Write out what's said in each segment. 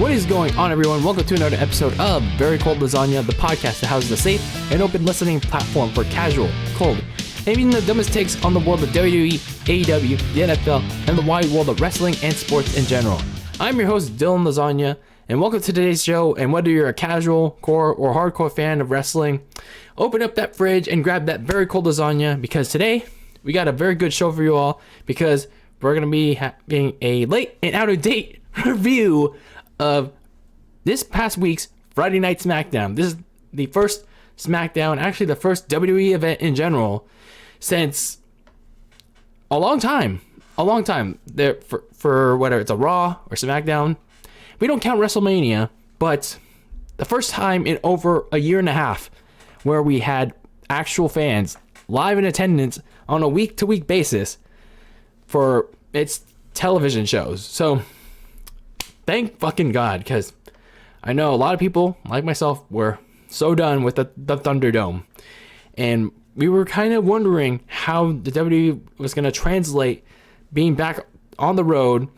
What is going on, everyone? Welcome to another episode of Very Cold Lasagna, the podcast that houses a safe and open listening platform for casual, cold, and even the dumbest takes on the world of WWE, AEW, the NFL, and the wide world of wrestling and sports in general. I'm your host, DylanLasagna, and welcome to today's show. And whether you're a casual, core, or hardcore fan of wrestling, open up that fridge and grab that very cold lasagna, because today we got a very good show for you all, because we're going to be having a late and out-of-date review of this past week's Friday Night Smackdown. This is the first Smackdown, actually the first WWE event in general, since a long time. There for whether it's a Raw or Smackdown. We don't count WrestleMania, but the first time in over a year and a half where we had actual fans live in attendance on a week-to-week basis for its television shows. So thank fucking God, because I know a lot of people, like myself, were so done with the Thunderdome. And we were kind of wondering how the WWE was going to translate being back on the road,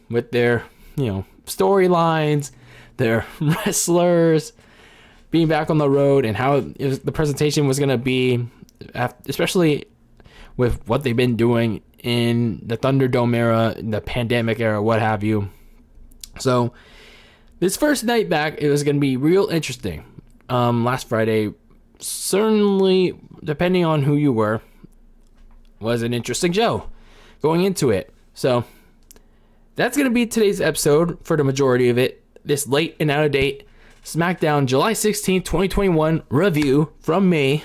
with their, storylines, their wrestlers, being back on the road, and how the presentation was going to be, especially with what they've been doing in the Thunderdome era, in the pandemic era, what have you. So this first night back, it was going to be real interesting. Last Friday, certainly, depending on who you were, was an interesting show going into it. So that's going to be today's episode for the majority of it. This late and out of date Smackdown July 16th, 2021 review from me.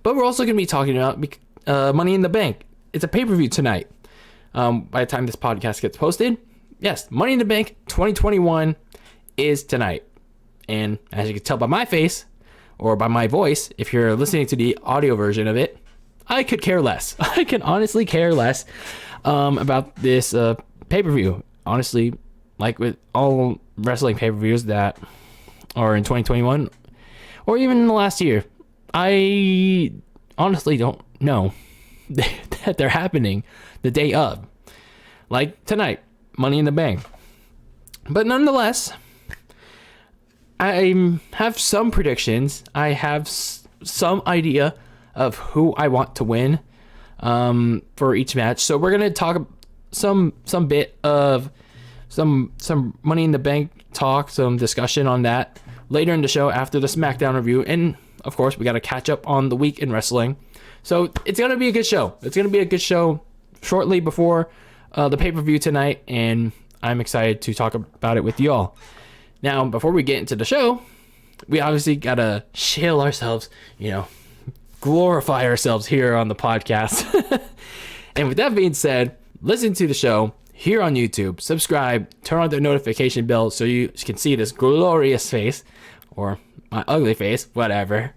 But we're also going to be talking about Money in the Bank. It's a pay-per-view tonight. By the time this podcast gets posted, yes, Money in the Bank 2021 is tonight. And as you can tell by my face, or by my voice, if you're listening to the audio version of it, I could care less. I can honestly care less about this pay-per-view. Honestly, like with all wrestling pay-per-views that are in 2021, or even in the last year, I honestly don't know that they're happening the day of. Like tonight, Money in the Bank. But nonetheless, I have some predictions. I have some idea of who I want to win for each match. So we're gonna talk some bit of some Money in the Bank talk, some discussion on that later in the show after the Smackdown review, and of course we got to catch up on the week in wrestling. So it's gonna be a good show. It's gonna be a good show shortly before the pay-per-view tonight, and I'm excited to talk about it with y'all. Now, before we get into the show, we obviously gotta shill ourselves, glorify ourselves here on the podcast. And with that being said, listen to the show here on YouTube, subscribe, turn on the notification bell so you can see this glorious face, or my ugly face, whatever.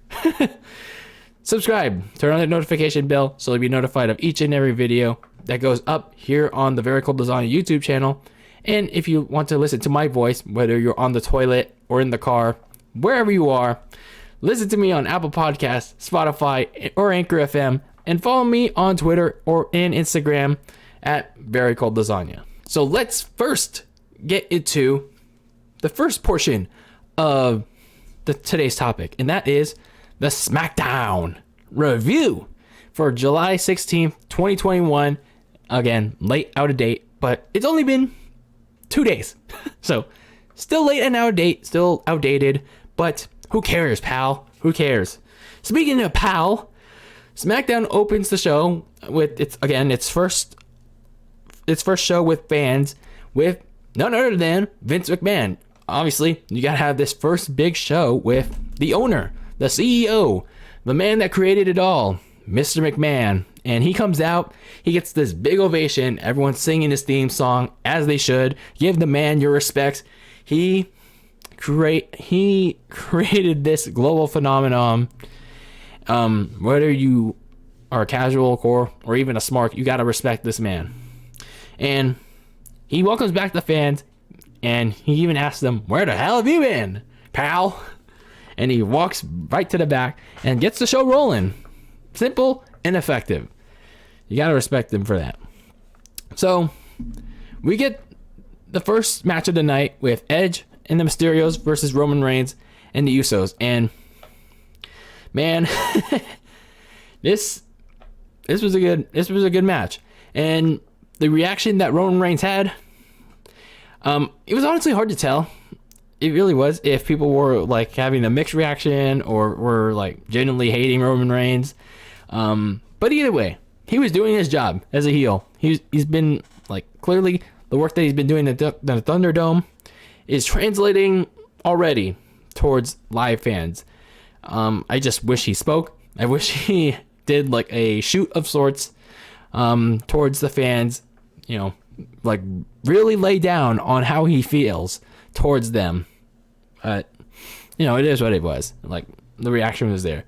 Subscribe, turn on the notification bell so you'll be notified of each and every video that goes up here on the Very Cold Lasagna YouTube channel. And if you want to listen to my voice, whether you're on the toilet or in the car, wherever you are, listen to me on Apple Podcasts, Spotify, or Anchor FM, and follow me on Twitter or in Instagram at Very Cold Lasagna. So let's first get into the first portion of today's topic, and that is the Smackdown review for July 16th, 2021. Again, late, out of date, but it's only been 2 days. So still late and out of date, still outdated, but who cares, pal? Who cares? Speaking of pal, Smackdown opens the show with its first show with fans, with none other than Vince McMahon. Obviously, you gotta have this first big show with the owner, the CEO, the man that created it all, Mr. McMahon. And he comes out, he gets this big ovation, everyone's singing his theme song, as they should. Give the man your respects. He created this global phenomenon. Whether you are a casual, core, or even a smart, you gotta respect this man. And he welcomes back the fans, and he even asks them, "Where the hell have you been, pal?" And he walks right to the back and gets the show rolling. Simple and effective. You gotta respect him for that. So we get the first match of the night with Edge and the Mysterios versus Roman Reigns and the Usos. And man, this was a good match. And the reaction that Roman Reigns had, it was honestly hard to tell. It really was, if people were like having a mixed reaction or were like genuinely hating Roman Reigns. But either way, he was doing his job as a heel. He's been like, clearly the work that he's been doing at the Thunderdome is translating already towards live fans. I just wish he spoke. I wish he did like a shoot of sorts towards the fans, you know, like really lay down on how he feels towards them. You know, it is what it was. Like, the reaction was there.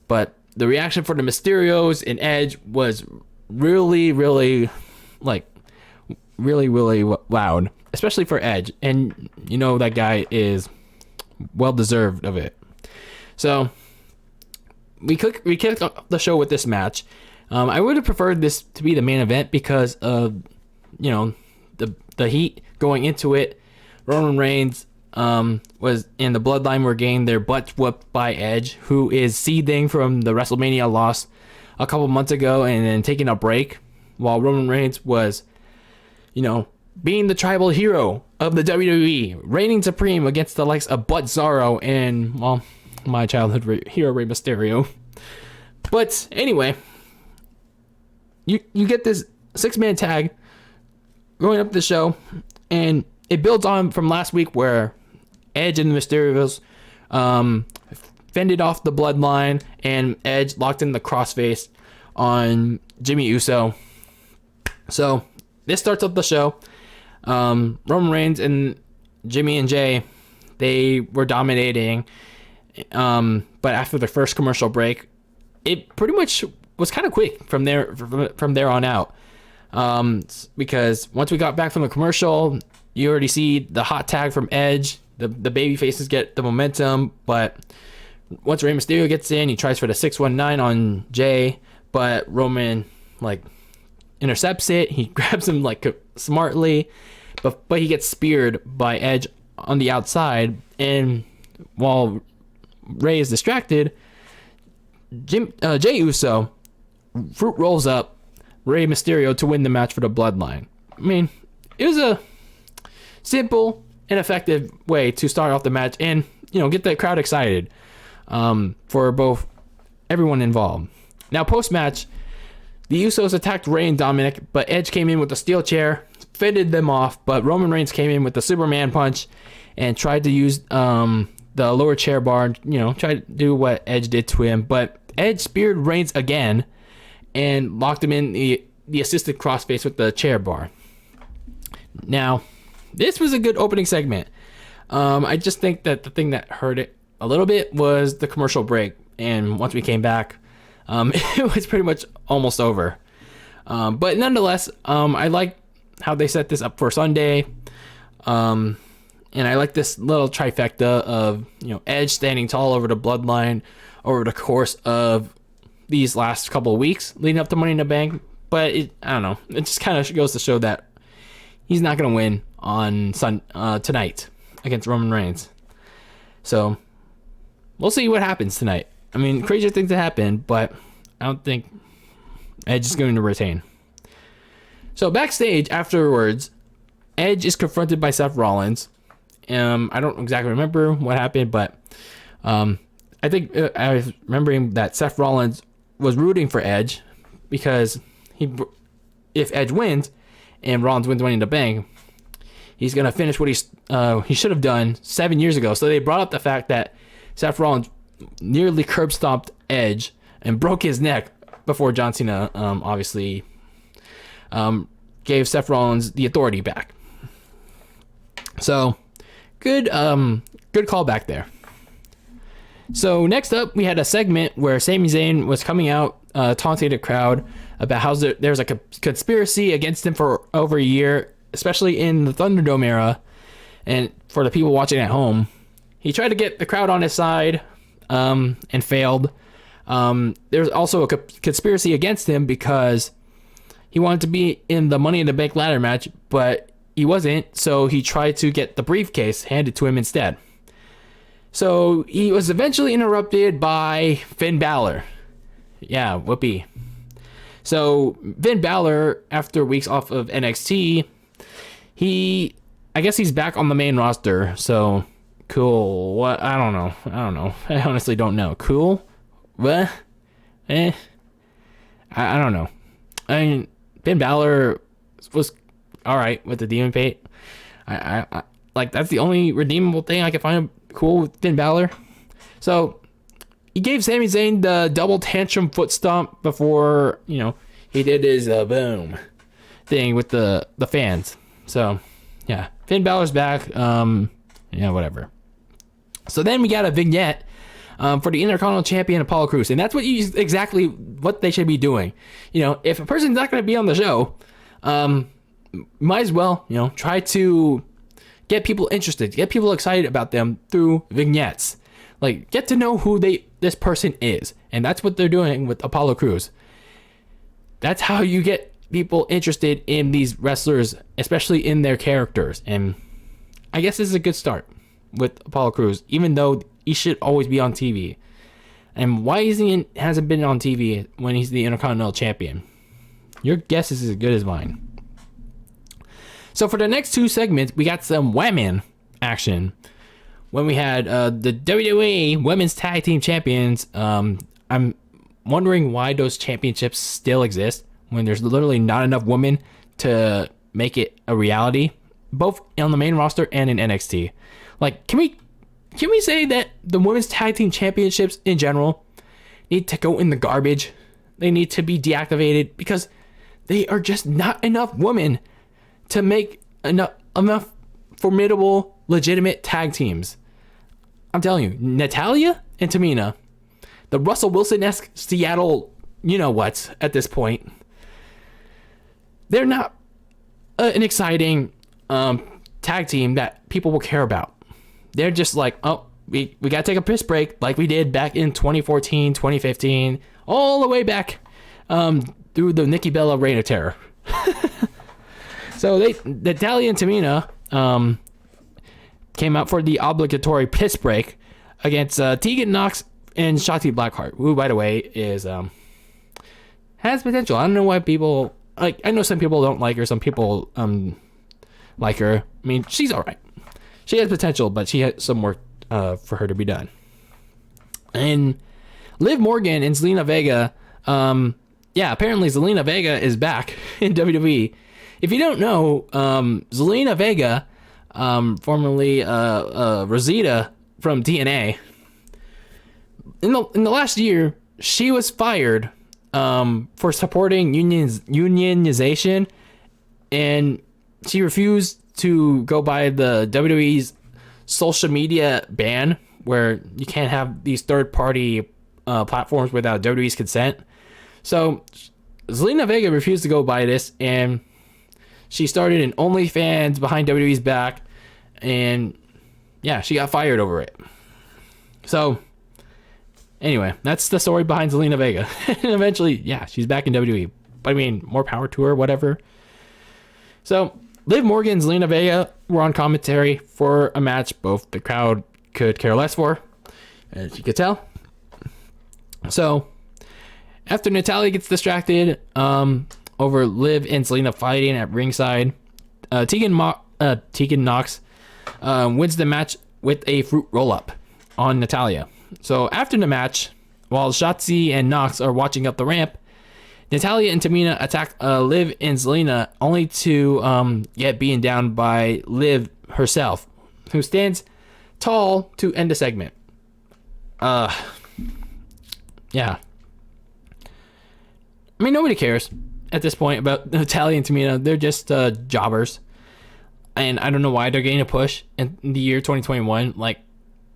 But the reaction for the Mysterios and Edge was really, really, like, really, really loud. Especially for Edge. And, you know, that guy is well deserved of it. So, we kicked off the show with this match. I would have preferred this to be the main event because of, you know, the heat going into it. Roman Reigns was in the Bloodline were getting their butts whooped by Edge, who is seething from the WrestleMania loss a couple months ago and then taking a break, while Roman Reigns was, you know, being the tribal hero of the WWE, reigning supreme against the likes of Cesaro and, well, my childhood hero Rey Mysterio. But anyway, you get this 6-man tag going up the show, and it builds on from last week where Edge and the Mysterios fended off the Bloodline, and Edge locked in the crossface on Jimmy Uso. So this starts up the show. Roman Reigns and Jimmy and Jay, they were dominating, but after the first commercial break, it pretty much was kind of quick from there on out. Because once we got back from the commercial, you already see the hot tag from Edge. The baby faces get the momentum, but once Rey Mysterio gets in, he tries for the 619 on Jay, but Roman like intercepts it. He grabs him like smartly, but he gets speared by Edge on the outside, and while Rey is distracted, Jay Uso fruit rolls up Rey Mysterio to win the match for the Bloodline. I mean, it was a simple and effective way to start off the match and, you know, get the crowd excited for both everyone involved. Now, post-match, the Usos attacked Rey and Dominic, but Edge came in with a steel chair, fended them off, but Roman Reigns came in with the Superman punch and tried to use the lower chair bar, you know, tried to do what Edge did to him, but Edge speared Reigns again and locked him in the assisted crossface with the chair bar. Now, this was a good opening segment. I just think that the thing that hurt it a little bit was the commercial break, and once we came back, it was pretty much almost over. But nonetheless, I like how they set this up for Sunday, and I like this little trifecta of, you know, Edge standing tall over the Bloodline over the course of these last couple of weeks leading up to Money in the Bank. But I don't know, it just kind of goes to show that he's not going to win on tonight against Roman Reigns. So we'll see what happens tonight. I mean, crazier things have happened, but I don't think Edge is going to retain. So backstage afterwards, Edge is confronted by Seth Rollins. I don't exactly remember what happened, but I think I was remembering that Seth Rollins was rooting for Edge because if Edge wins and Rollins wins Money in the Bank, he's going to finish what he should have done 7 years ago. So they brought up the fact that Seth Rollins nearly curb stomped Edge and broke his neck before John Cena obviously gave Seth Rollins the authority back. So good callback there. So next up, we had a segment where Sami Zayn was coming out taunting the crowd about how there's a conspiracy against him for over a year, especially in the Thunderdome era. And for the people watching at home, he tried to get the crowd on his side and failed. There's also a conspiracy against him because he wanted to be in the Money in the Bank ladder match, but he wasn't, so he tried to get the briefcase handed to him instead. So he was eventually interrupted by Finn Balor. Yeah, whoopee. So Finn Balor, after weeks off of NXT, I guess he's back on the main roster. So cool. What? I don't know. I honestly don't know. Cool? What? I don't know. I mean, Finn Balor was all right with the demon fate. I like, that's the only redeemable thing I can find cool with Finn Balor. So he gave Sami Zayn the double tantrum foot stomp before, he did his boom thing with the fans. So yeah, Finn Balor's back. Whatever. So then we got a vignette for the Intercontinental Champion Apollo Crews, and that's exactly what they should be doing. If a person's not going to be on the show, might as well try to get people interested, get people excited about them through vignettes. Like, get to know who this person is, and that's what they're doing with Apollo Crews. That's how you get people interested in these wrestlers, especially in their characters. And I guess this is a good start with Apollo Crews, even though he should always be on TV. And why hasn't been on TV when he's the Intercontinental Champion? Your guess is as good as mine. So for the next two segments, we got some women action. When we had the WWE Women's Tag Team Champions, I'm wondering why those championships still exist when there's literally not enough women to make it a reality, both on the main roster and in NXT. Like, can we say that the Women's Tag Team Championships in general need to go in the garbage? They need to be deactivated because they are just not enough women to make enough formidable, legitimate tag teams. I'm telling you, Natalya and Tamina, the Russell Wilson-esque Seattle, what at this point, they're not an exciting tag team that people will care about. They're just like, oh, we got to take a piss break like we did back in 2014, 2015, all the way back through the Nikki Bella Reign of Terror. So Natalya and Tamina came out for the obligatory piss break against Tegan Nox and Shotzi Blackheart, who, by the way, has potential. I don't know why people like. I know some people don't like her. Some people like her. I mean, she's all right. She has potential, but she has some work for her to be done. And Liv Morgan and Zelina Vega. Apparently Zelina Vega is back in WWE. If you don't know, Zelina Vega, formerly Rosita from TNA, in the last year, she was fired for supporting unionization, and she refused to go by the WWE's social media ban, where you can't have these third-party platforms without WWE's consent. So Zelina Vega refused to go by this, and she started an OnlyFans behind WWE's back, and yeah, she got fired over it. So anyway, that's the story behind Zelina Vega. And eventually, yeah, she's back in WWE. But I mean, more power to her, whatever. So Liv Morgan and Zelina Vega were on commentary for a match both the crowd could care less for, as you could tell. So after Natalya gets distracted over Liv and Zelina fighting at ringside, Tegan Nox wins the match with a fruit roll-up on Natalya. So after the match, while Shotzi and Nox are watching up the ramp, Natalya and Tamina attack Liv and Zelina, only to get beaten down by Liv herself, who stands tall to end the segment. Yeah. I mean, nobody cares at this point about Natalya and Tamina. They're just jobbers. And I don't know why they're getting a push in the year 2021. Like,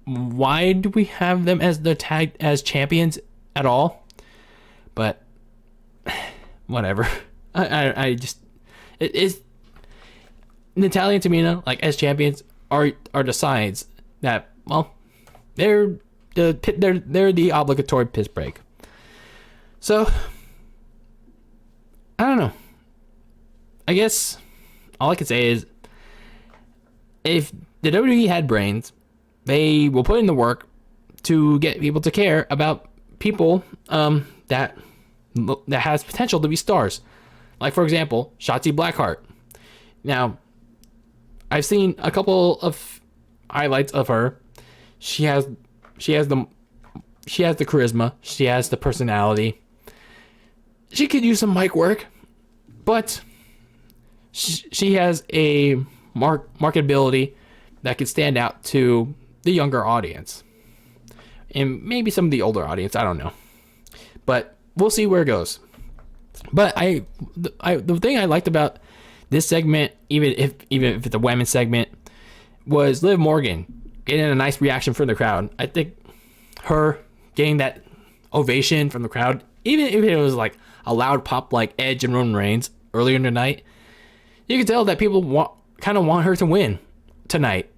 why do we have them as the tagged as champions at all? But whatever. I just, it is Natalya and Tamina, like, as champions are the signs that, well, they're the obligatory piss break. So I don't know. I guess all I can say is if the WWE had brains, they will put in the work to get people to care about people that has potential to be stars. Like, for example, Shotzi Blackheart. Now, I've seen a couple of highlights of her. She has the charisma. She has the personality. She could use some mic work, but she has a marketability that could stand out to the younger audience and maybe some of the older audience. I don't know, but we'll see where it goes. But the thing I liked about this segment, even if it's a women's segment, was Liv Morgan getting a nice reaction from the crowd. I think her getting that ovation from the crowd, even if it was like a loud pop like Edge and Roman Reigns earlier in the night, you could tell that people kind of want her to win tonight.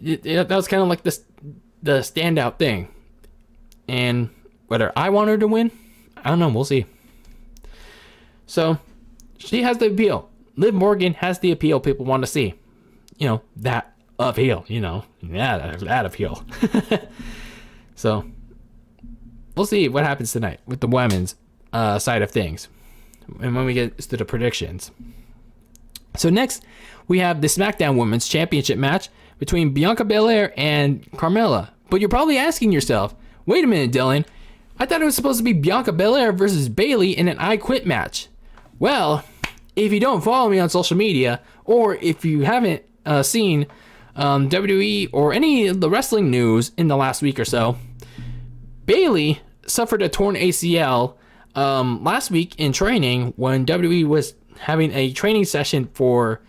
That was kind of like the standout thing. And whether I want her to win, I don't know. We'll see. So she has the appeal. Liv Morgan has the appeal people want to see. That appeal. That appeal. So we'll see what happens tonight with the women's side of things, and when we get to the predictions. So next, we have the SmackDown Women's Championship match between Bianca Belair and Carmella. But you're probably asking yourself, wait a minute, Dylan. I thought it was supposed to be Bianca Belair versus Bayley in an I Quit match. Well, if you don't follow me on social media, or if you haven't seen WWE or any of the wrestling news in the last week or so, Bayley suffered a torn ACL last week in training when WWE was having a training session for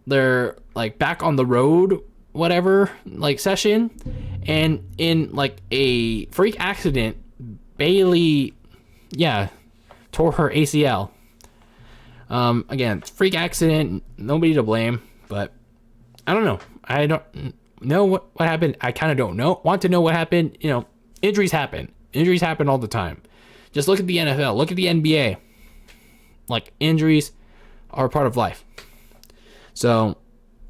their back on the road session, and in a freak accident, Bayley tore her ACL. Again, freak accident, nobody to blame, but I don't know. I don't know what happened. I kind of don't want to know what happened. Injuries happen. Injuries happen all the time. Just look at the NFL. Look at the NBA. Injuries are a part of life. So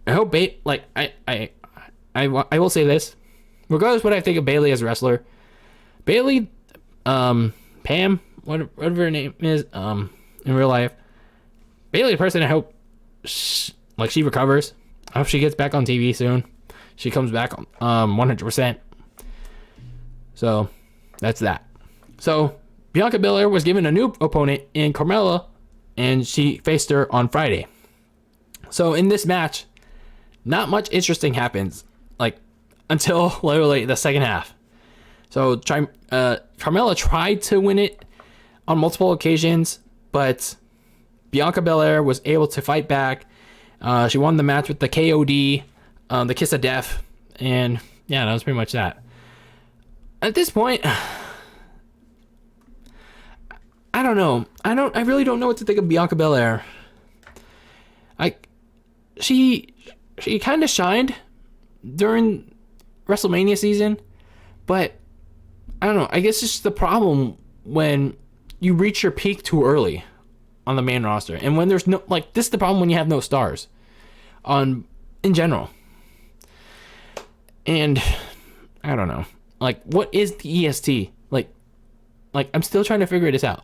I hope I will say this. Regardless of what I think of Bayley as a wrestler, Bayley, Pam, whatever her name is, in real life, Bayley, the person I hope she recovers. I hope she gets back on TV soon. She comes back 100%. So that's that. So Bianca Belair was given a new opponent in Carmella, and she faced her on Friday. So in this match, not much interesting happens, until literally the second half. So Carmella tried to win it on multiple occasions, but Bianca Belair was able to fight back. She won the match with the KOD, the Kiss of Death, and yeah, that was pretty much that. At this point, I don't know. I really don't know what to think of Bianca Belair. She kind of shined during WrestleMania season, but I don't know. I guess it's just the problem when you reach your peak too early on the main roster, and when there's no this is the problem when you have no stars in general. And I don't know. What is the EST? I'm still trying to figure this out.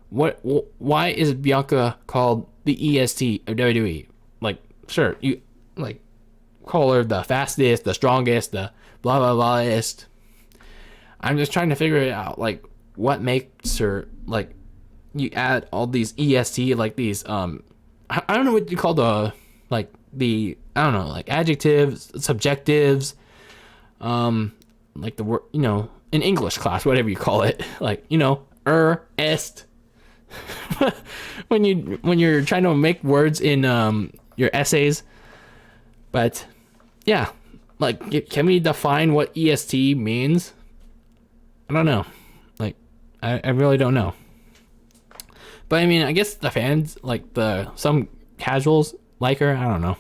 Why is Bianca called the EST of WWE? Sure, you call her the fastest, the strongest, the blah blah blahest. I'm just trying to figure it out. What makes her you add all these EST these I don't know what you call the I don't know adjectives, subjectives, the word in English class, whatever you call it, est. when you're trying to make words in your essays. But yeah, can we define what EST means? I don't know. I really don't know. But I mean, I guess the fans, some casuals like her. I don't know.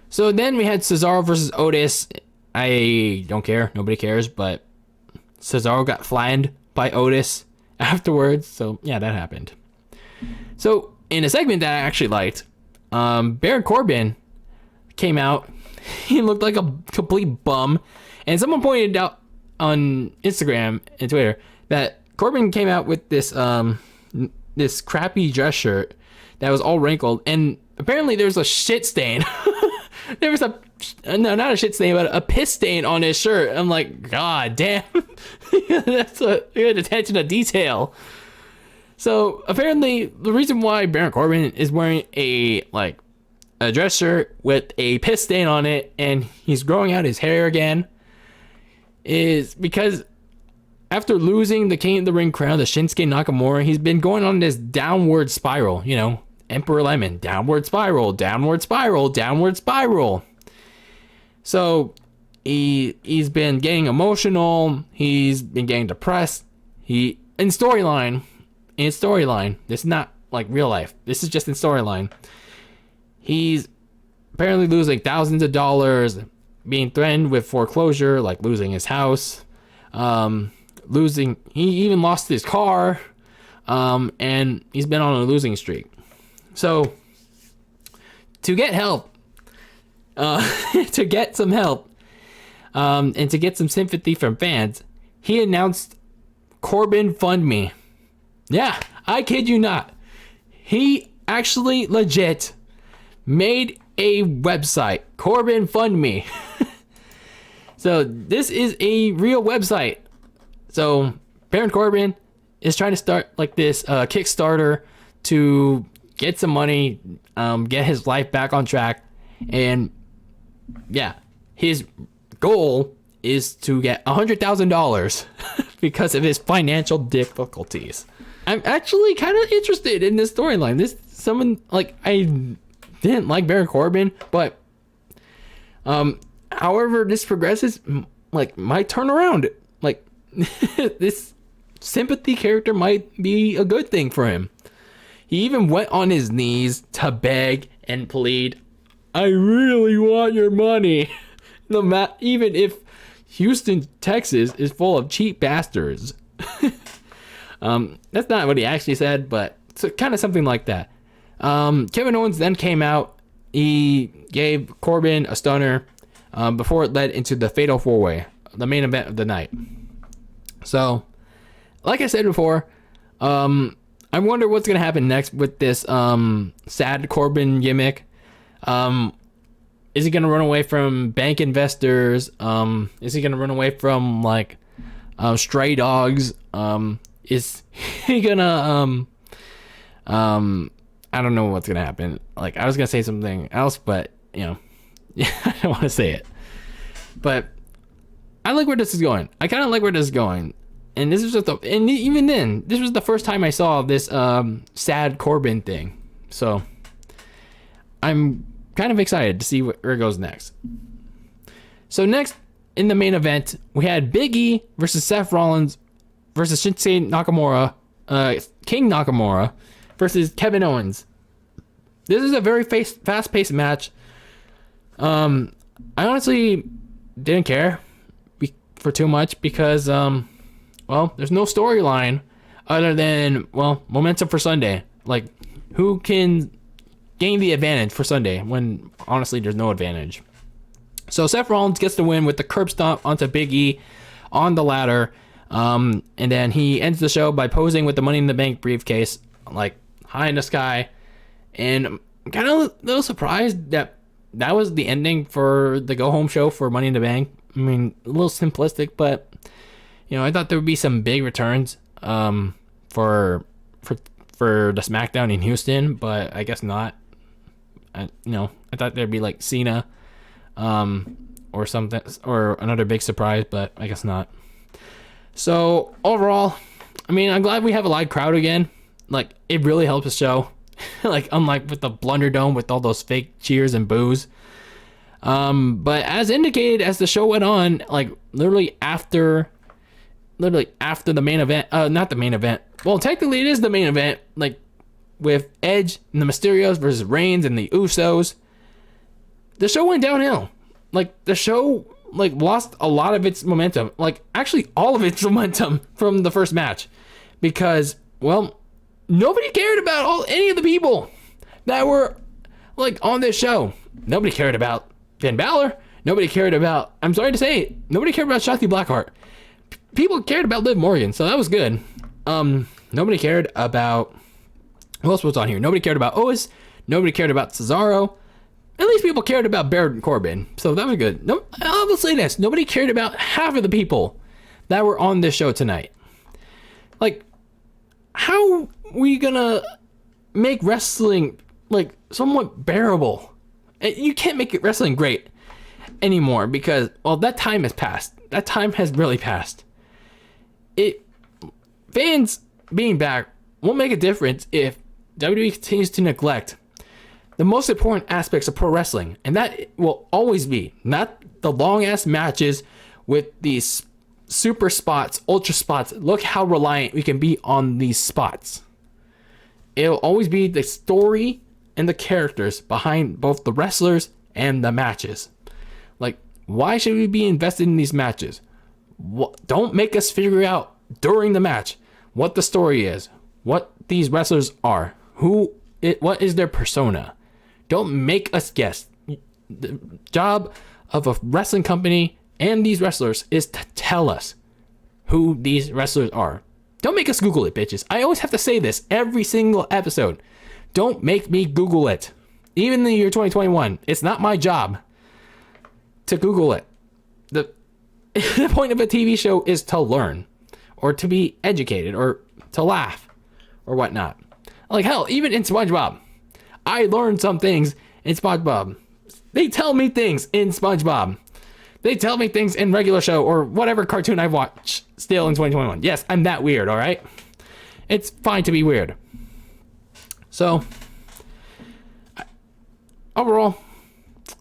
So then we had Cesaro versus Otis. I don't care. Nobody cares. But Cesaro got flattened by Otis afterwards. So yeah, that happened. So in a segment that I actually liked, Baron Corbin came out. He looked like a complete bum. And someone pointed out on Instagram and Twitter that Corbin came out with this this crappy dress shirt that was all wrinkled, and apparently there's a shit stain. There was no, not a shit stain, but a piss stain on his shirt. I'm like, God damn. That's a good attention to detail. So apparently the reason why Baron Corbin is wearing a dress shirt with a piss stain on it and he's growing out his hair again is because after losing the King of the Ring crown to Shinsuke Nakamura, he's been going on this downward spiral, you know, Emperor Lemon, downward spiral, downward spiral, downward spiral. So he's been getting emotional, he's been getting depressed. In storyline, this is not like real life. This is just in storyline. He's apparently losing thousands of dollars, being threatened with foreclosure, like losing his house, he even lost his car, and he's been on a losing streak. So to get help, to get some help, and to get some sympathy from fans, he announced Corbin Fund Me. Yeah, I kid you not. He actually legit made a website, Corbin Fund Me. So this is a real website. So Baron Corbin is trying to start like this Kickstarter to get some money, get his life back on track, and yeah, his goal is to get $100,000 because of his financial difficulties. I'm actually kind of interested in this storyline. I didn't like Baron Corbin, but however this progresses, might turn around. This sympathy character might be a good thing for him. He even went on his knees to beg and plead, I really want your money. Even if Houston, Texas is full of cheap bastards. That's not what he actually said, but it's kind of something like that. Kevin Owens then came out. He gave Corbin a stunner before it led into the Fatal 4-Way, the main event of the night. So, like I said before, I wonder what's going to happen next with this sad Corbin gimmick. Is he going to run away from bank investors? Is he going to run away from stray dogs? Is he going to I don't know what's going to happen. I was going to say something else, but I don't want to say it. But I like where this is going. I kind of like where this is going. And this is even then, this was the first time I saw this sad Corbin thing. So I'm kind of excited to see where it goes next. So next in the main event, we had Big E versus Seth Rollins versus Shinsuke Nakamura, King Nakamura versus Kevin Owens. This is a very fast-paced match. I honestly didn't care for too much because, there's no storyline other than, momentum for Sunday. Who can gain the advantage for Sunday when, honestly, there's no advantage. So Seth Rollins gets the win with the curb stomp onto Big E on the ladder. And then he ends the show by posing with the Money in the Bank briefcase, high in the sky. And I'm kind of a little surprised that was the ending for the go-home show for Money in the Bank. I mean, a little simplistic, but I thought there would be some big returns for the SmackDown in Houston, but I guess not. I thought there'd be Cena or something, or another big surprise, but I guess not. So overall, I'm glad we have a live crowd again. It really helps the show. Unlike with the Blunderdome with all those fake cheers and boos. But as indicated, as the show went on, literally after the main event, not the main event. Well, technically it is the main event, with Edge and the Mysterios versus Reigns and the Usos. The show went downhill. The show lost a lot of its momentum. Actually all of its momentum from the first match, because nobody cared about any of the people that were on this show. Nobody cared about Finn Balor. Nobody cared about, I'm sorry to say, nobody cared about Shotzi Blackheart. People cared about Liv Morgan, so that was good. Nobody cared about, who else was on here? Nobody cared about Otis. Nobody cared about Cesaro. At least people cared about Baron and Corbin, so that was good. No, I will say this: nobody cared about half of the people that were on this show tonight. Like, how are we gonna make wrestling like somewhat bearable? You can't make it wrestling great anymore because, well, that time has passed. That time has really passed. Fans being back won't make a difference if WWE continues to neglect the most important aspects of pro wrestling, and that will always be not the long ass matches with these super spots, ultra spots. Look how reliant we can be on these spots. It'll always be the story and the characters behind both the wrestlers and the matches. Like, why should we be invested in these matches? Don't make us figure out during the match what the story is, what these wrestlers are, what is their persona. Don't make us guess. The job of a wrestling company and these wrestlers is to tell us who these wrestlers are. Don't make us Google it, bitches. I always have to say this every single episode. Don't make me Google it. Even in the year 2021, it's not my job to Google it. The point of a TV show is to learn, or to be educated, or to laugh, or whatnot. Like, hell, even in SpongeBob, I learned some things in SpongeBob. They tell me things in SpongeBob. They tell me things in regular show or whatever cartoon I watch still in 2021. Yes, I'm that weird, all right? It's fine to be weird. So, overall,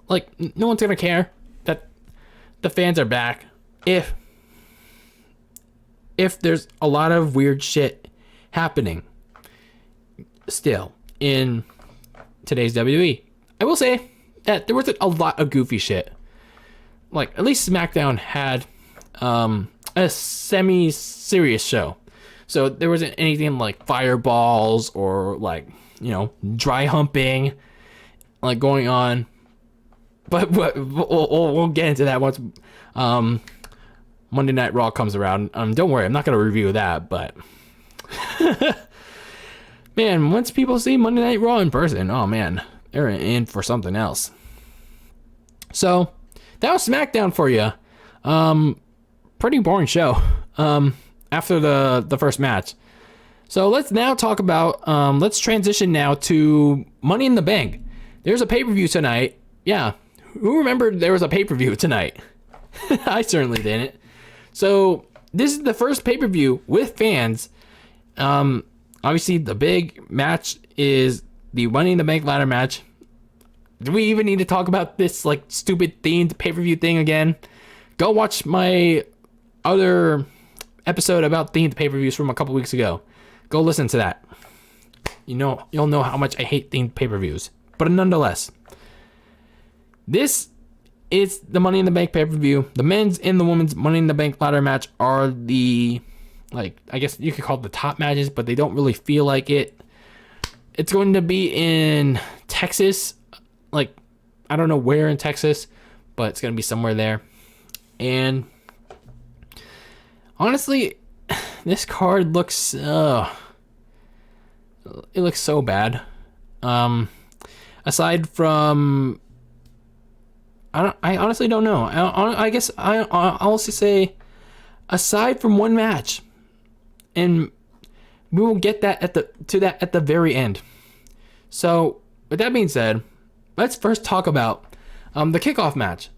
like, no one's gonna care that the fans are back if there's a lot of weird shit happening still in today's WWE. I will say that there wasn't a lot of goofy shit. Like, at least SmackDown had a semi-serious show. So there wasn't anything like fireballs or like, dry humping like going on. But we'll get into that once Monday Night Raw comes around. Don't worry, I'm not going to review that, but man, once people see Monday Night Raw in person, oh man, they're in for something else. So that was SmackDown for you. Pretty boring show after the first match. So let's now talk about, let's transition now to Money in the Bank. There's a pay-per-view tonight. Yeah, who remembered there was a pay-per-view tonight? I certainly didn't. So this is the first pay-per-view with fans. Obviously, the big match is the Money in the Bank ladder match. Do we even need to talk about this like stupid themed pay-per-view thing again? Go watch my other episode about themed pay-per-views from a couple weeks ago. Go listen to that. You'll know how much I hate themed pay-per-views. But nonetheless, this is the Money in the Bank pay-per-view. The men's and the women's Money in the Bank ladder match are the, like, I guess you could call it the top matches, but they don't really feel like it. It's going to be in Texas. Like, I don't know where in Texas, but it's going to be somewhere there. And honestly, this card looks, it looks so bad. Aside from, I honestly don't know. I guess I'll also say, aside from one match, and we will get that at the very end. So with that being said, let's first talk about the kickoff match.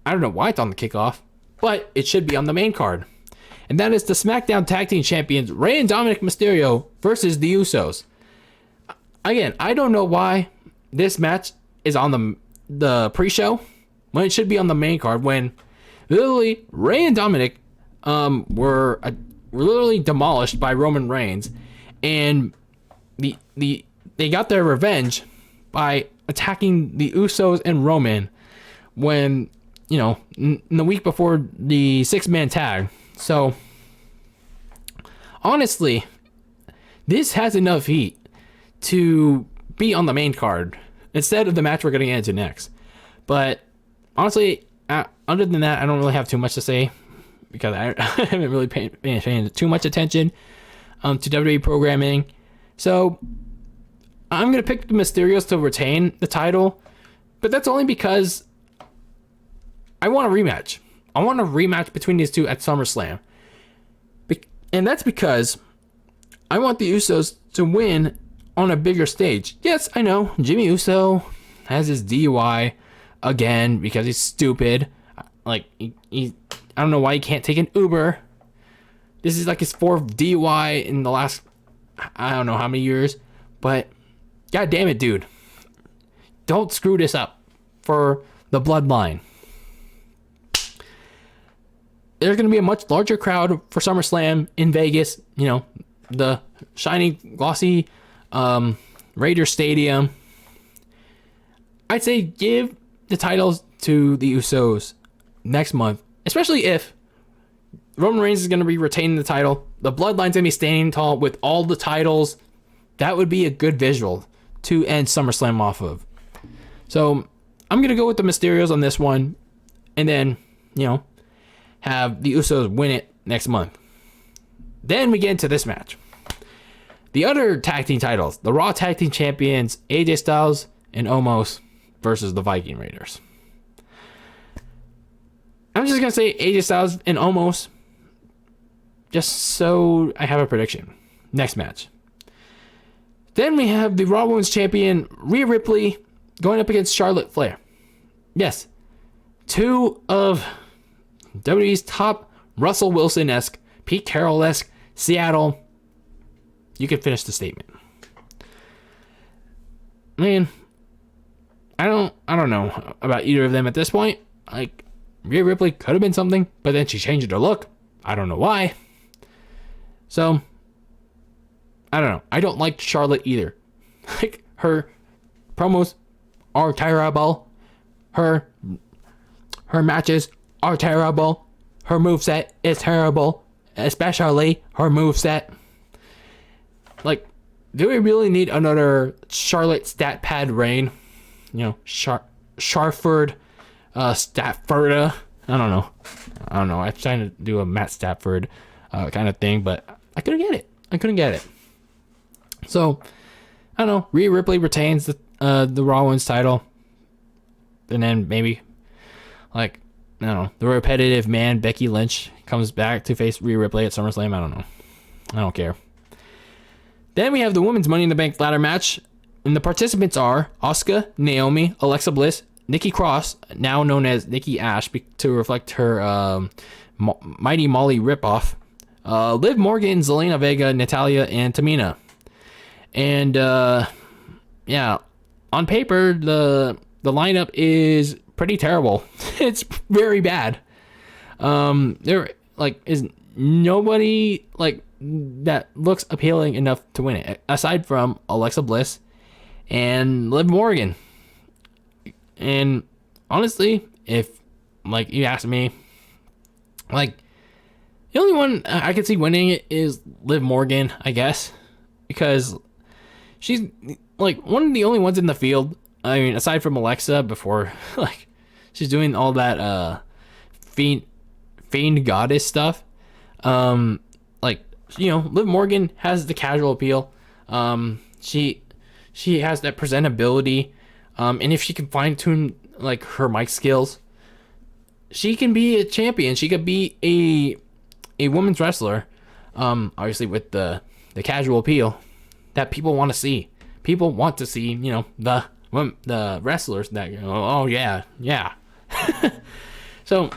I don't know why it's on the kickoff, but it should be on the main card. And that is the SmackDown Tag Team Champions, Rey and Dominic Mysterio versus the Usos. Again, I don't know why this match is on the pre-show when it should be on the main card, when literally Rey and Dominic were literally demolished by Roman Reigns, and they got their revenge by attacking the Usos and Roman when, in the week before the 6-man tag. So, honestly, this has enough heat to be on the main card instead of the match we're going to get into next. But honestly, other than that, I don't really have too much to say because I haven't really paying too much attention to WWE programming. So I'm going to pick the Mysterios to retain the title, but that's only because I want a rematch. I want a rematch between these two at SummerSlam. And that's because I want the Usos to win on a bigger stage. Yes, I know, Jimmy Uso has his DUI again because he's stupid. Like, I don't know why he can't take an Uber. This is like his 4th DUI in the last, I don't know how many years. But, god damn it, dude. Don't screw this up for the bloodline. There's going to be a much larger crowd for SummerSlam in Vegas. You know, the shiny, glossy Raider Stadium. I'd say give the titles to the Usos next month, especially if Roman Reigns is going to be retaining the title. The Bloodline's going to be standing tall with all the titles. That would be a good visual to end SummerSlam off of. So I'm going to go with the Mysterios on this one, and then, you know, have the Usos win it next month. Then we get into this match. The other tag team titles, the Raw Tag Team Champions, AJ Styles and Omos versus the Viking Raiders. I'm just going to say AJ Styles and Omos, just so I have a prediction. Next match. Then we have the Raw Women's Champion, Rhea Ripley, going up against Charlotte Flair. Yes, two of WWE's top Russell Wilson-esque, Pete Carroll-esque, Seattle. You can finish the statement. Man, I don't know about either of them at this point. Like, Rhea Ripley could have been something, but then she changed her look. I don't know why. So, I don't know. I don't like Charlotte either. Like, her promos are terrible. Her matches are terrible. Her moveset is terrible. Especially her moveset. Like, do we really need another Charlotte stat pad reign? You know, Sharford, Stafford. I don't know. I'm trying to do a Matt Stafford kind of thing, but I couldn't get it. So, I don't know. Rhea Ripley retains the Raw Women's title. And then maybe, like, I don't know, the repetitive man, Becky Lynch, comes back to face Rhea Ripley at SummerSlam. I don't know. I don't care. Then we have the Women's Money in the Bank ladder match. And the participants are Asuka, Naomi, Alexa Bliss, Nikki Cross, now known as Nikki Ash to reflect her Mighty Molly ripoff, Liv Morgan, Zelina Vega, Natalia, and Tamina. And yeah, on paper, the lineup is pretty terrible. It's very bad. There is nobody that looks appealing enough to win it, aside from Alexa Bliss and Liv Morgan. And honestly, if you ask me, the only one I could see winning it is Liv Morgan, I guess, because she's one of the only ones in the field. I mean, aside from Alexa, before she's doing all that fiend goddess stuff. Liv Morgan has the casual appeal. She has that presentability. And if she can fine tune her mic skills, she can be a champion. She could be a women's wrestler. Obviously with the casual appeal that people want to see. People want to see, the wrestlers that oh yeah. So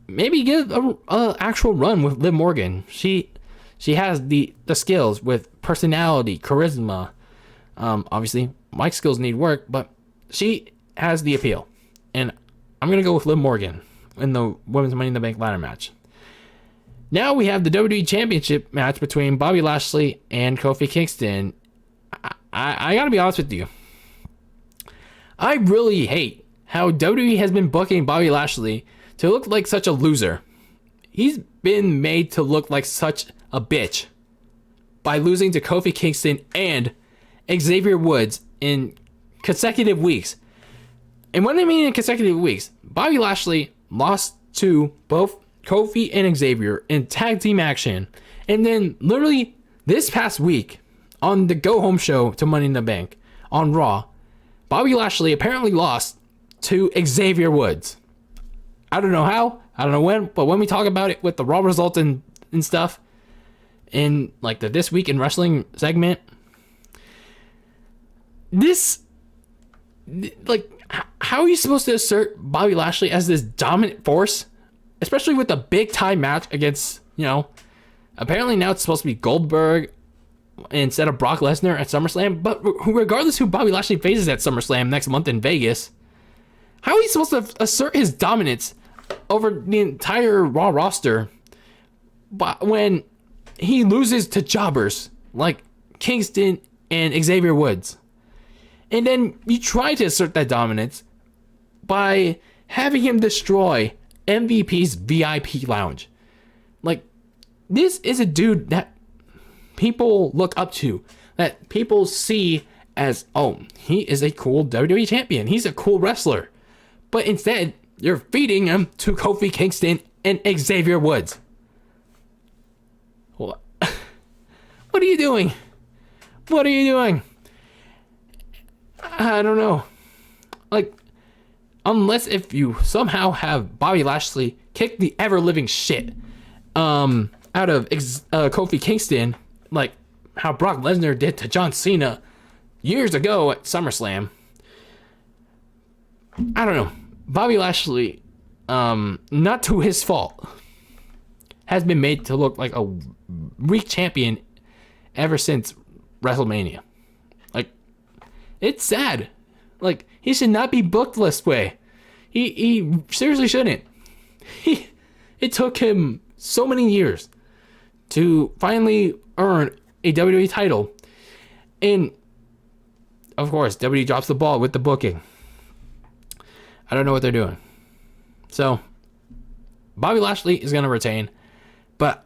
maybe give a actual run with Liv Morgan. She has the skills with personality, charisma. Obviously mic skills need work, but she has the appeal. And I'm gonna go with Liv Morgan in the Women's Money in the Bank ladder match. Now we have the WWE Championship match between Bobby Lashley and Kofi Kingston. I gotta be honest with you. I really hate how WWE has been booking Bobby Lashley to look like such a loser. He's been made to look like such a bitch by losing to Kofi Kingston and Xavier Woods in consecutive weeks. in one of the consecutive weeks, Bobby Lashley lost to both Kofi and Xavier in tag team action. And then literally this past week on the go home show to Money in the Bank on Raw, Bobby Lashley apparently lost to Xavier Woods. I don't know how, I don't know when, but when we talk about it with the Raw results and stuff in like the This Week in Wrestling segment, this, like, how are you supposed to assert Bobby Lashley as this dominant force, especially with a big time match against, apparently now it's supposed to be Goldberg instead of Brock Lesnar at SummerSlam. But regardless who Bobby Lashley faces at SummerSlam next month in Vegas, how are you supposed to assert his dominance over the entire Raw roster when he loses to jobbers like Kingston and Xavier Woods? And then you try to assert that dominance by having him destroy MVP's VIP lounge. Like, this is a dude that people look up to, that people see as, oh, he is a cool WWE champion. He's a cool wrestler. But instead, you're feeding him to Kofi Kingston and Xavier Woods. What? What are you doing? What are you doing? I don't know. Like, unless if you somehow have Bobby Lashley kick the ever-living shit out of Kofi Kingston, like how Brock Lesnar did to John Cena years ago at SummerSlam. I don't know. Bobby Lashley, not to his fault, has been made to look like a weak champion ever since WrestleMania. Like, it's sad. Like, he should not be booked this way. He seriously shouldn't. It took him so many years to finally earn a WWE title. And, of course, WWE drops the ball with the booking. I don't know what they're doing. So, Bobby Lashley is going to retain. But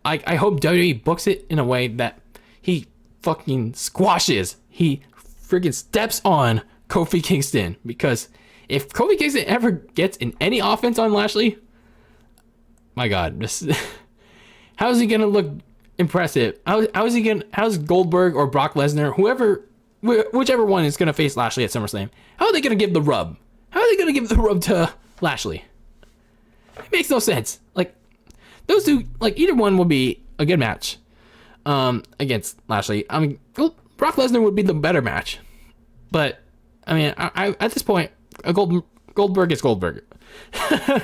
I hope WWE books it in a way that he fucking squashes. He freaking steps on Kofi Kingston. Because if Kofi Kingston ever gets in any offense on Lashley, my God, how is he going to look impressive? How's Goldberg or Brock Lesnar, whichever one is going to face Lashley at SummerSlam, how are they going to give the rub? How are they going to give the rub to Lashley? It makes no sense. Like, those two, like, either one would be a good match against Lashley. I mean, Brock Lesnar would be the better match. But, I mean, I at this point, Goldberg is Goldberg. Like,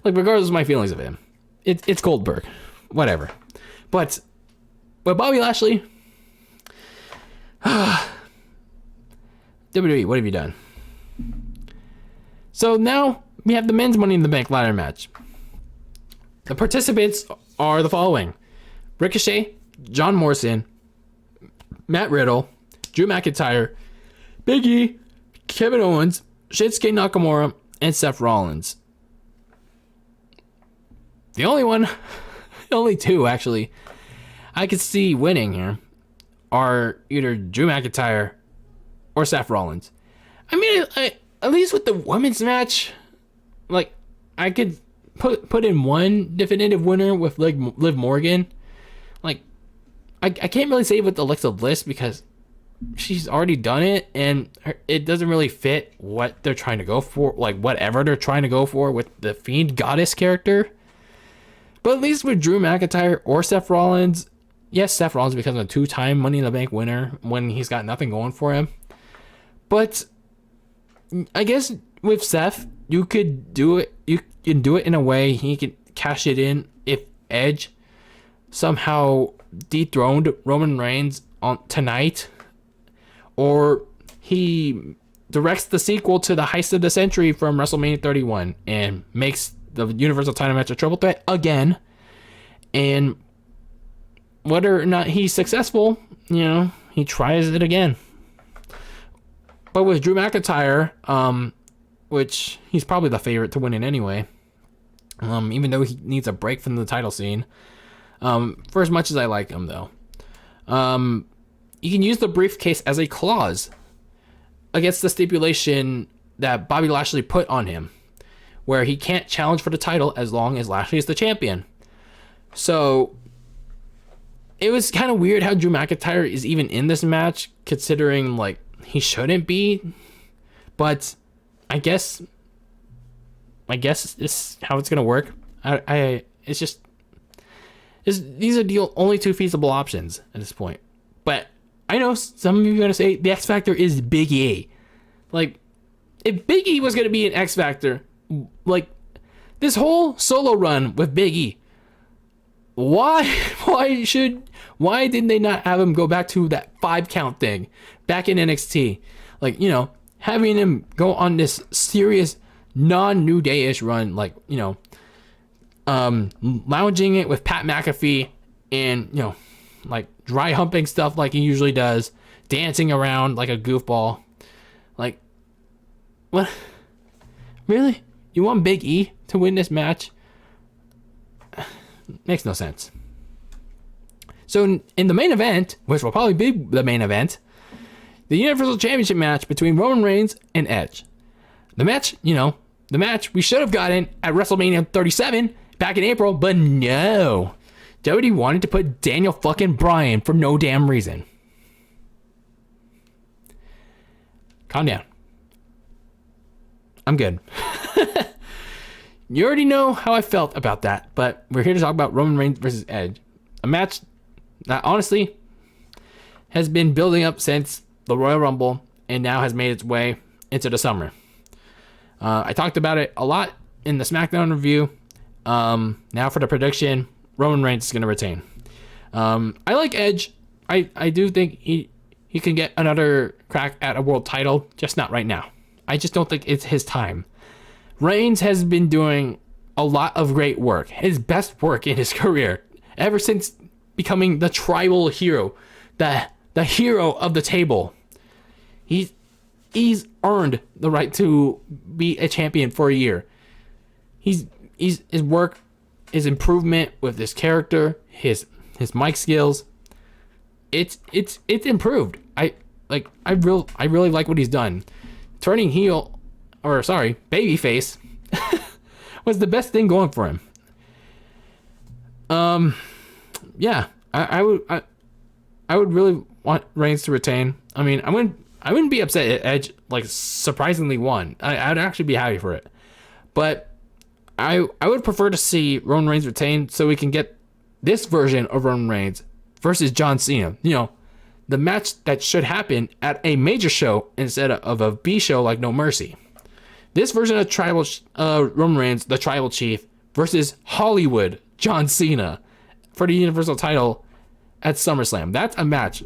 regardless of my feelings of him, it's Goldberg. Whatever. But with Bobby Lashley, WWE, what have you done? So now we have the men's Money in the Bank ladder match. The participants are the following: Ricochet, John Morrison, Matt Riddle, Drew McIntyre, Big E, Kevin Owens, Shinsuke Nakamura, and Seth Rollins. The only two actually I could see winning here are either Drew McIntyre or Seth Rollins. I mean, at least with the women's match, like, I could put in one definitive winner with, like, Liv Morgan. Like, I can't really say with Alexa Bliss because she's already done it, and it doesn't really fit what they're trying to go for, like, whatever they're trying to go for with the Fiend Goddess character. But at least with Drew McIntyre or Seth Rollins, yes, Seth Rollins becomes a 2-time Money in the Bank winner when he's got nothing going for him. But I guess with Seth, you could do it. You can do it in a way he can cash it in if Edge somehow dethroned Roman Reigns on tonight, or he directs the sequel to the Heist of the Century from WrestleMania 31 and makes the Universal title match a triple threat again. And whether or not he's successful, he tries it again. But with Drew McIntyre, which he's probably the favorite to win it anyway, even though he needs a break from the title scene, for as much as I like him, though, you can use the briefcase as a clause against the stipulation that Bobby Lashley put on him, where he can't challenge for the title as long as Lashley is the champion. So it was kind of weird how Drew McIntyre is even in this match, considering like he shouldn't be. But I guess this is how it's gonna work. These are the only two feasible options at this point. But I know some of you are gonna say the X Factor is Big E. Like, if Big E was gonna be an X Factor, like this whole solo run with Big E, why didn't they not have him go back to that 5 count thing back in NXT? Like, you know, having him go on this serious non-New Day-ish run, like, you know, lounging it with Pat McAfee and, you know, like dry humping stuff like he usually does, dancing around like a goofball. Like, what? Really? You want Big E to win this match? Makes no sense. So in the main event, which will probably be the main event, the Universal Championship match between Roman Reigns and Edge. The match we should have gotten at WrestleMania 37 back in April, but no. WWE wanted to put Daniel fucking Bryan for no damn reason. Calm down. I'm good. You already know how I felt about that, but we're here to talk about Roman Reigns versus Edge. A match that honestly has been building up since the Royal Rumble and now has made its way into the summer. I talked about it a lot in the SmackDown review. Now for the prediction, Roman Reigns is going to retain. I like Edge. I do think he can get another crack at a world title, just not right now. I just don't think it's his time. Reigns has been doing a lot of great work, his best work in his career, ever since becoming the tribal hero, the hero of the table. He's earned the right to be a champion for a year. His work, his improvement with his character, his mic skills, it's improved. I really like what he's done. Turning babyface was the best thing going for him. Yeah, I would really want Reigns to retain. I mean, I wouldn't be upset if Edge like surprisingly won. I'd actually be happy for it. But I would prefer to see Roman Reigns retain so we can get this version of Roman Reigns versus John Cena. You know, the match that should happen at a major show instead of a B show like No Mercy. This version of Roman Reigns, the Tribal Chief, versus Hollywood John Cena for the Universal title at SummerSlam. That's a match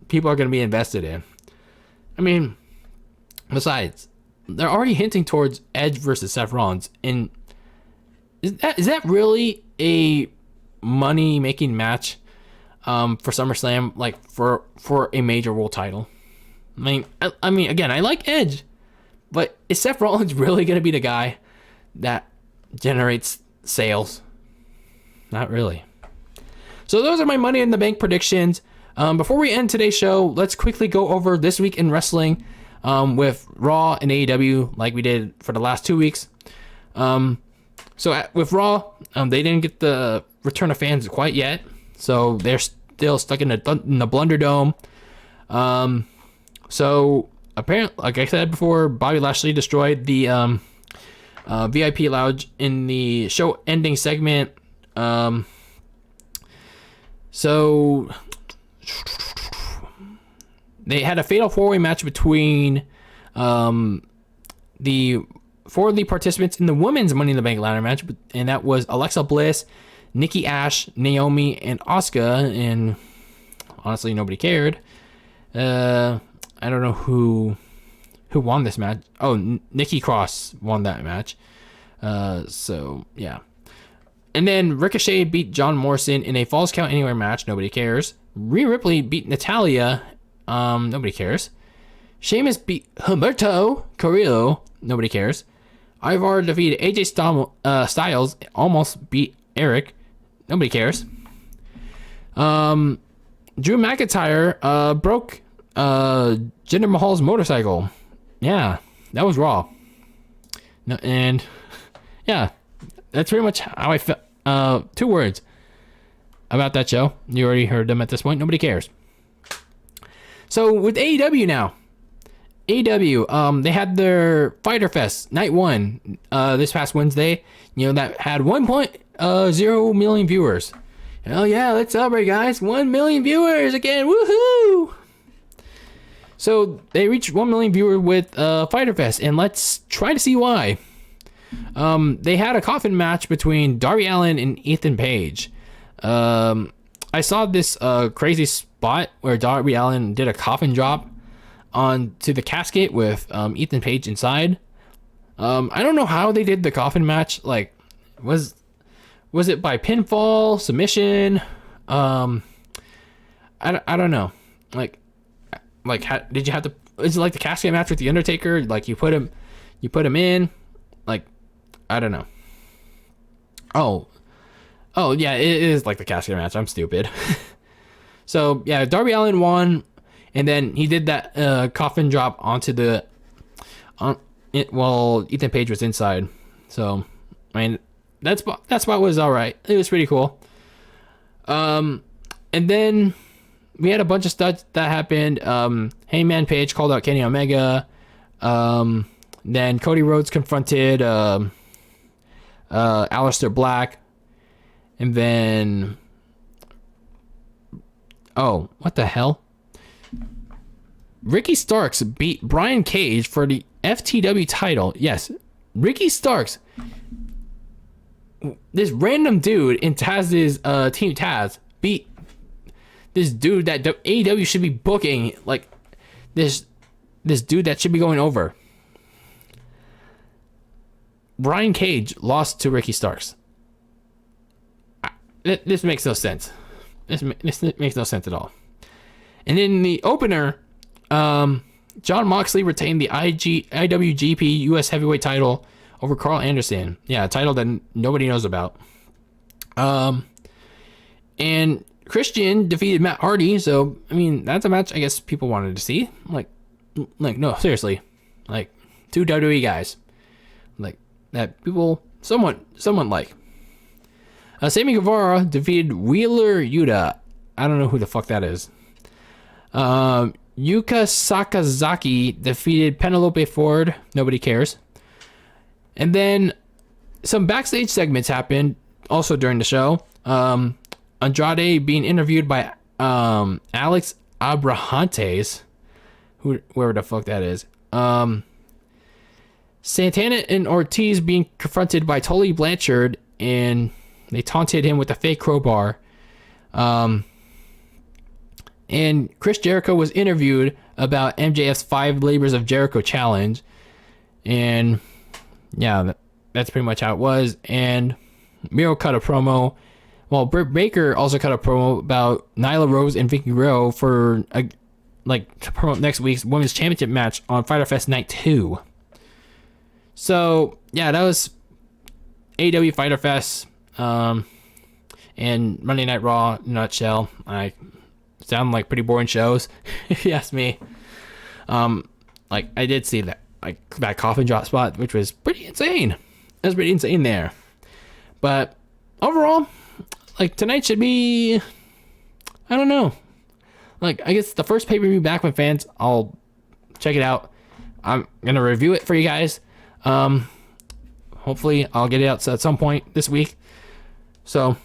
people are going to be invested in. I mean, besides, they're already hinting towards Edge versus Seth Rollins. And is that really a money-making match for SummerSlam, like for a major world title? I mean, again, I like Edge, but is Seth Rollins really going to be the guy that generates sales? Not really. So those are my Money in the Bank predictions. Before we end today's show, let's quickly go over this week in wrestling with Raw and AEW like we did for the last 2 weeks. With Raw, they didn't get the return of fans quite yet, so they're still stuck in the Blunderdome. So apparently, like I said before, Bobby Lashley destroyed the VIP lounge in the show-ending segment. So they had a fatal 4-way match between the participants in the women's Money in the Bank ladder match, and that was Alexa Bliss, Nikki Ash, Naomi, and Asuka. And honestly, nobody cared. I don't know who won this match. Oh, Nikki Cross won that match. So yeah. And then Ricochet beat John Morrison in a Falls Count Anywhere match. Nobody cares. Rhea Ripley beat Natalia. Nobody cares. Sheamus beat Humberto Carrillo. Nobody cares. Ivar defeated AJ Styles. Almost beat Eric. Nobody cares. Drew McIntyre broke Jinder Mahal's motorcycle. Yeah, that was Raw. No, and yeah, that's pretty much how I felt. 2 words about that show. You already heard them at this point. Nobody cares. So with AEW now, AEW, they had their Fyter Fest Night 1 this past Wednesday. That had 1.0 million viewers. Oh yeah, let's celebrate, guys! 1 million viewers again! Woohoo! So they reached 1 million viewers with Fyter Fest, and let's try to see why. They had a coffin match between Darby Allin and Ethan Page. I saw this crazy spot where Darby Allin did a coffin drop onto the casket with Ethan Page inside. I don't know how they did the coffin match. Like, was it by pinfall, submission? I don't know. Like did you have to? Is it like the casket match with the Undertaker? Like you put him in. Like, I don't know. Oh yeah, it is like the casket match. I'm stupid. So yeah, Darby Allin won, and then he did that coffin drop onto the while Ethan Page was inside. So I mean, that spot was all right. It was pretty cool. And then we had a bunch of stuff that happened. Hangman Page called out Kenny Omega. Then Cody Rhodes confronted Aleister Black. And then... Oh, what the hell? Ricky Starks beat Brian Cage for the FTW title. Yes, Ricky Starks. This random dude in Taz's Team Taz beat this dude that AEW should be booking. Like, this dude that should be going over. Brian Cage lost to Ricky Starks. This makes no sense. This makes no sense at all. And in the opener, John Moxley retained the IWGP US Heavyweight title over Carl Anderson. Yeah, a title that nobody knows about. And Christian defeated Matt Hardy. So, I mean, that's a match I guess people wanted to see. Like no, seriously. Like, 2 WWE guys. Like, that people somewhat like. Sammy Guevara defeated Wheeler Yuta. I don't know who the fuck that is. Yuka Sakazaki defeated Penelope Ford. Nobody cares. And then some backstage segments happened also during the show. Andrade being interviewed by Alex Abrahantes, whoever the fuck that is. Santana and Ortiz being confronted by Tully Blanchard, and they taunted him with a fake crowbar. And Chris Jericho was interviewed about MJF's 5 Labors of Jericho challenge. And yeah, that's pretty much how it was. And Miro cut a promo. Well, Britt Baker also cut a promo about Nyla Rose and Vicky Guerrero for to promote next week's Women's Championship match on Fyter Fest Night 2. So yeah, that was AEW Fyter Fest. And Monday Night Raw in a nutshell. I sound like pretty boring shows, if you ask me. Like, I did see that coffin drop spot, which was pretty insane. It was pretty insane there. But overall, like, tonight should be, I don't know. Like, I guess the first pay-per-view back with fans. I'll check it out. I'm gonna review it for you guys. Hopefully I'll get it out at some point this week. So,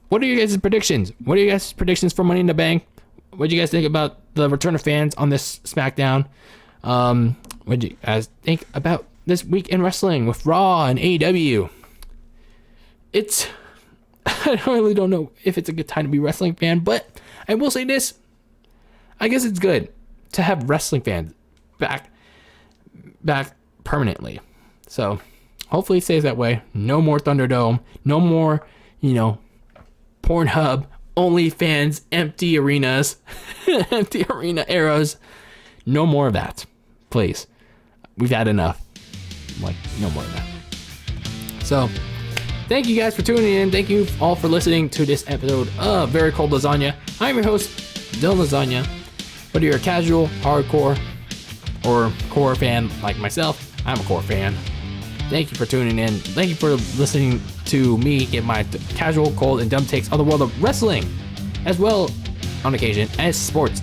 what are your guys' predictions? What are your guys' predictions for Money in the Bank? What do you guys think about the return of fans on this SmackDown? What do you guys think about this week in wrestling with Raw and AEW? I really don't know if it's a good time to be a wrestling fan, but I will say this. I guess it's good to have wrestling fans back permanently. So, hopefully it stays that way. No more Thunderdome. No more, Pornhub, OnlyFans, empty arenas, empty arena eras. No more of that. Please. We've had enough. No more of that. So, thank you guys for tuning in. Thank you all for listening to this episode of Very Cold Lasagna. I'm your host, DylanLasagna. Whether you're a casual, hardcore, or core fan like myself, I'm a core fan. Thank you for tuning in. Thank you for listening to me get my casual, cold, and dumb takes on the world of wrestling, as well, on occasion, as sports.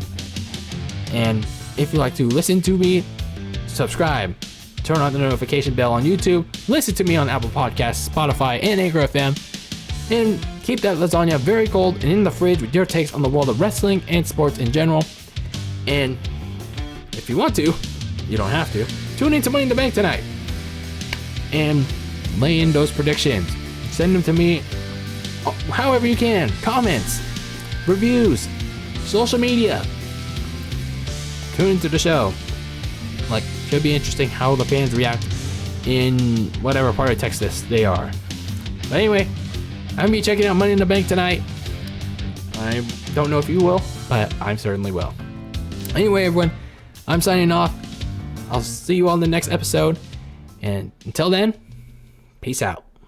And if you like to listen to me, subscribe, turn on the notification bell on YouTube, listen to me on Apple Podcasts, Spotify, and Anchor FM, and keep that lasagna very cold and in the fridge with your takes on the world of wrestling and sports in general. And if you want to, you don't have to, tune in to Money in the Bank tonight and lay in those predictions. Send them to me however you can. Comments, reviews, social media. Tune into the show. Like, should be interesting how the fans react in whatever part of Texas they are. But anyway, I'm gonna be checking out Money in the Bank tonight. I don't know if you will, but I certainly will. Anyway, everyone, I'm signing off. I'll see you on the next episode. And until then, peace out.